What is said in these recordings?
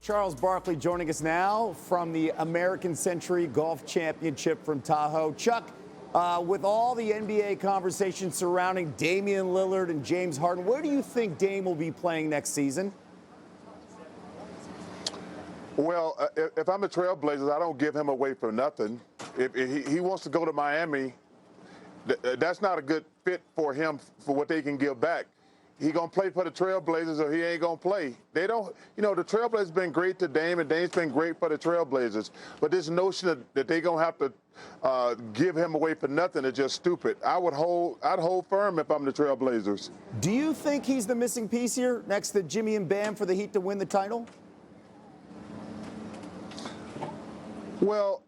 Charles Barkley joining us now from the American Century Golf Championship from Tahoe. Chuck, with all the NBA conversation surrounding Damian Lillard and James Harden, where do you think Dame will be playing next season? Well, if I'm the Trailblazers, I don't give him away for nothing. If he wants to go to Miami, that's not a good fit for him for what they can give back. He going to play for the Trailblazers or he ain't going to play. They don't, the Trailblazers been great to Dame, and Dame's been great for the Trailblazers. But this notion that they going to have to give him away for nothing is just stupid. I'd hold firm if I'm the Trailblazers. Do you think he's the missing piece here next to Jimmy and Bam for the Heat to win the title? Well,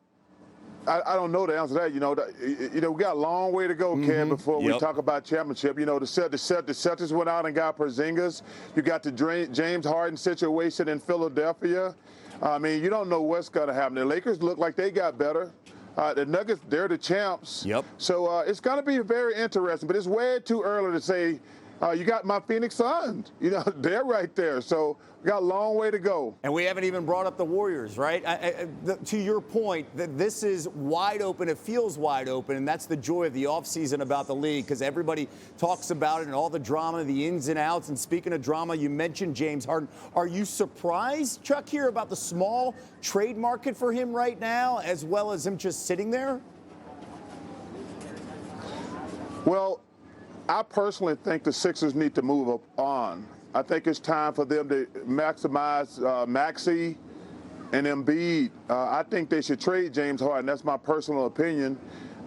I don't know the answer to that. We got a long way to go, Kev, before we talk about championship. The Celtics went out and got Porzingis. You got the James Harden situation in Philadelphia. I mean, you don't know what's going to happen. The Lakers look like they got better. The Nuggets, they're the champs. Yep. So it's going to be very interesting, but it's way too early to say, you got my Phoenix Suns. They're right there. So we got a long way to go. And we haven't even brought up the Warriors, right? To your point, that this is wide open. It feels wide open, and that's the joy of the offseason about the league, because everybody talks about it and all the drama, the ins and outs. And speaking of drama, you mentioned James Harden. Are you surprised, Chuck, here about the small trade market for him right now, as well as him just sitting there? Well, I personally think the Sixers need to move up on. I think it's time for them to maximize Maxey and Embiid. I think they should trade James Harden. That's my personal opinion.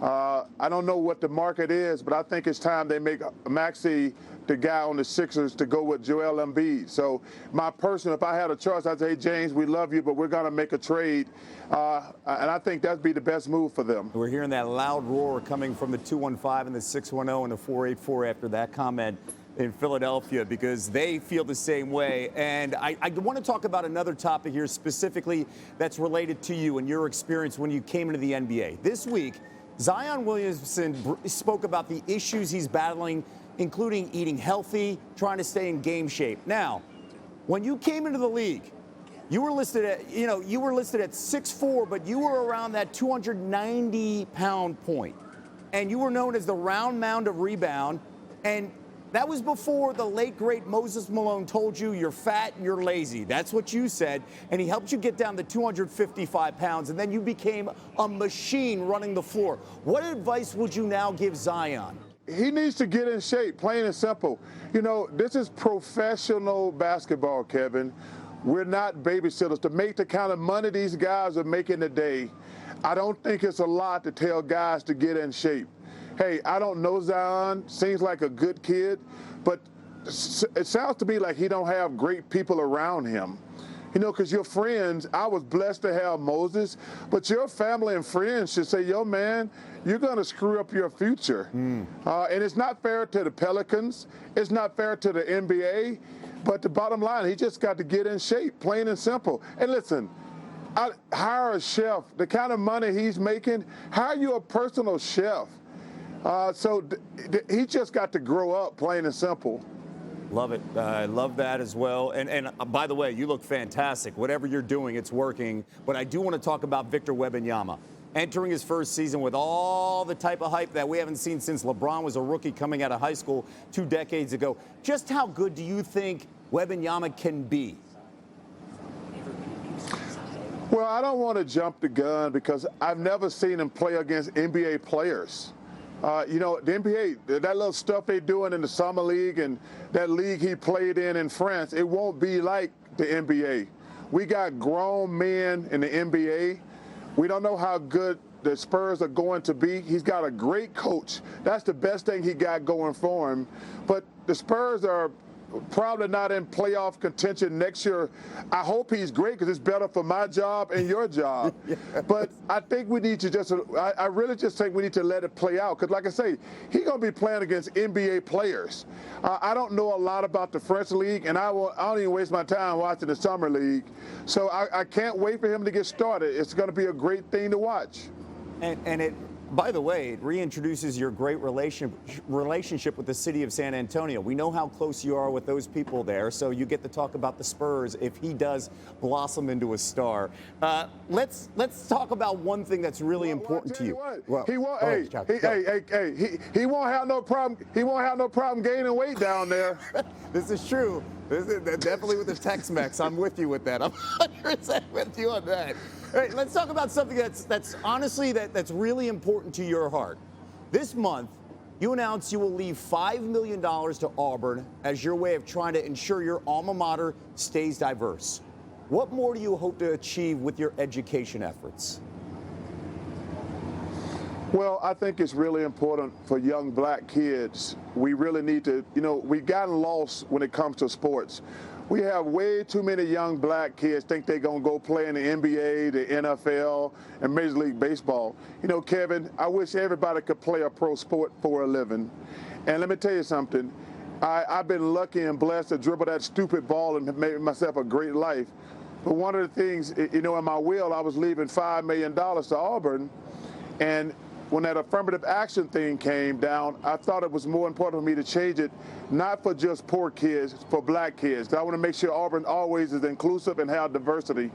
I don't know what the market is, but I think it's time they make Maxey the guy on the Sixers to go with Joel Embiid. So my personal, if I had a choice, I'd say, hey, James, we love you, but we're going to make a trade. And I think that'd be the best move for them. We're hearing that loud roar coming from the 215 and the 610 and the 484 after that comment in Philadelphia, because they feel the same way. And I want to talk about another topic here specifically that's related to you and your experience when you came into the NBA. This week, Zion Williamson spoke about the issues he's battling, including eating healthy, trying to stay in game shape. Now, when you came into the league, you were listed at 6'4", but you were around that 290-pound point. And you were known as the round mound of rebound. And that was before the late, great Moses Malone told you you're fat and you're lazy. That's what you said. And he helped you get down to 255 pounds. And then you became a machine running the floor. What advice would you now give Zion? He needs to get in shape, plain and simple. This is professional basketball, Kevin. We're not babysitters. To make the kind of money these guys are making today, I don't think it's a lot to tell guys to get in shape. Hey, I don't know Zion, seems like a good kid, but it sounds to me like he don't have great people around him. Because your friends, I was blessed to have Moses, but your family and friends should say, yo, man, you're going to screw up your future. And it's not fair to the Pelicans. It's not fair to the NBA. But the bottom line, he just got to get in shape, plain and simple. And listen, I hire a chef. The kind of money he's making, hire you a personal chef. So he just got to grow up, plain and simple. Love it. I love that as well. And by the way, you look fantastic. Whatever you're doing, it's working. But I do want to talk about Victor Wembanyama. Entering his first season with all the type of hype that we haven't seen since LeBron was a rookie coming out of high school 2 decades ago. Just how good do you think Wembanyama can be? Well, I don't want to jump the gun because I've never seen him play against NBA players. The NBA, that little stuff they're doing in the summer league and that league he played in France, it won't be like the NBA. We got grown men in the NBA. We don't know how good the Spurs are going to be. He's got a great coach. That's the best thing he got going for him. But the Spurs are probably not in playoff contention next year. I hope he's great because it's better for my job and your job. Yeah. But I think we need to I really just think we need to let it play out because, like I say, he's going to be playing against NBA players. I don't know a lot about the French league, and I don't even waste my time watching the summer league. So I can't wait for him to get started. It's going to be a great thing to watch. And it By the way, it reintroduces your great relationship with the city of San Antonio. We know how close you are with those people there, so you get to talk about the Spurs if he does blossom into a star. Let's talk about one thing that's really important to you. He won't have no problem. He won't have no problem gaining weight down there. This is true. This is definitely with the Tex-Mex. I'm with you with that. I'm 100% with you on that. All right, let's talk about something that's honestly that's really important to your heart. This month, you announced you will leave $5 million to Auburn as your way of trying to ensure your alma mater stays diverse. What more do you hope to achieve with your education efforts? Well, I think it's really important for young black kids. We really need to, we've gotten lost when it comes to sports. We have way too many young black kids think they're going to go play in the NBA, the NFL, and Major League Baseball. Kevin, I wish everybody could play a pro sport for a living. And let me tell you something. I've been lucky and blessed to dribble that stupid ball and make myself a great life. But one of the things, in my will, I was leaving $5 million to Auburn. And when that affirmative action thing came down, I thought it was more important for me to change it, not for just poor kids, for black kids. I want to make sure Auburn always is inclusive and have diversity.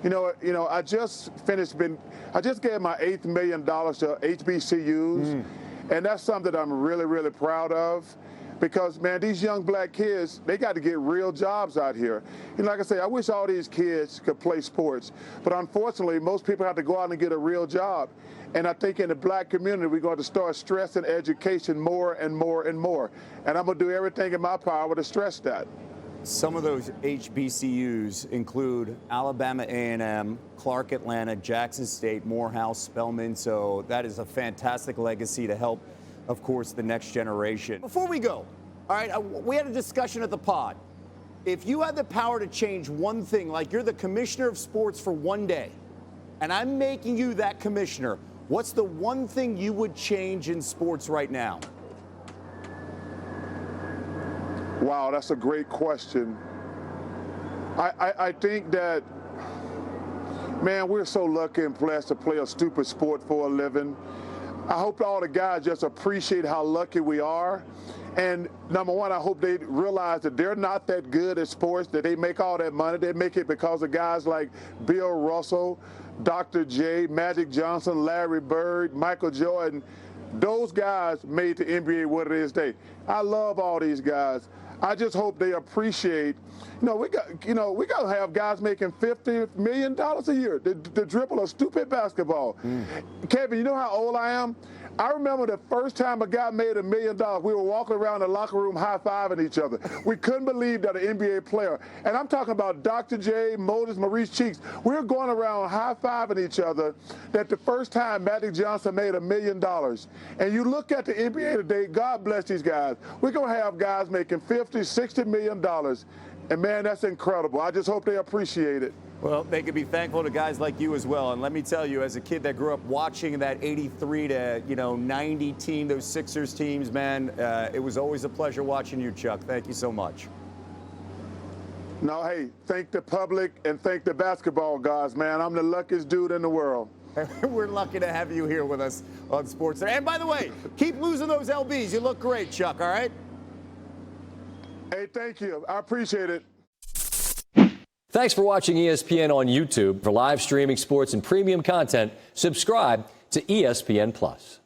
I just gave my $8 million to HBCUs, and that's something that I'm really, really proud of. Because, man, these young black kids, they got to get real jobs out here. Like I say, I wish all these kids could play sports. But unfortunately, most people have to go out and get a real job. And I think in the black community, we're going to start stressing education more and more and more. And I'm going to do everything in my power to stress that. Some of those HBCUs include Alabama A&M, Clark Atlanta, Jackson State, Morehouse, Spelman. So that is a fantastic legacy to help, of course, the next generation. Before we go, all right, we had a discussion at the pod. If you had the power to change one thing, like you're the commissioner of sports for one day, and I'm making you that commissioner, what's the one thing you would change in sports right now? Wow, that's a great question. I think that, man, we're so lucky and blessed to play a stupid sport for a living. I hope all the guys just appreciate how lucky we are. And number one, I hope they realize that they're not that good at sports, that they make all that money. They make it because of guys like Bill Russell, Dr. J, Magic Johnson, Larry Bird, Michael Jordan. Those guys made the NBA what it is today. I love all these guys. I just hope they appreciate, we got to have guys making $50 million a year to dribble a stupid basketball. Kevin, you know how old I am? I remember the first time a guy made $1 million, we were walking around the locker room high-fiving each other. We couldn't believe that an NBA player, and I'm talking about Dr. J, Moses, Maurice Cheeks, we were going around high-fiving each other that the first time Magic Johnson made $1 million. And you look at the NBA today, God bless these guys. We're going to have guys making $50, $60 million. And, man, that's incredible. I just hope they appreciate it. Well, they could be thankful to guys like you as well. And let me tell you, as a kid that grew up watching that 83 to 90 team, those Sixers teams, man, it was always a pleasure watching you, Chuck. Thank you so much. No, hey, thank the public and thank the basketball guys, man. I'm the luckiest dude in the world. We're lucky to have you here with us on SportsCenter. And by the way, keep losing those LBs. You look great, Chuck, all right? Hey, thank you. I appreciate it. Thanks for watching ESPN on YouTube. For live streaming sports and premium content, subscribe to ESPN+.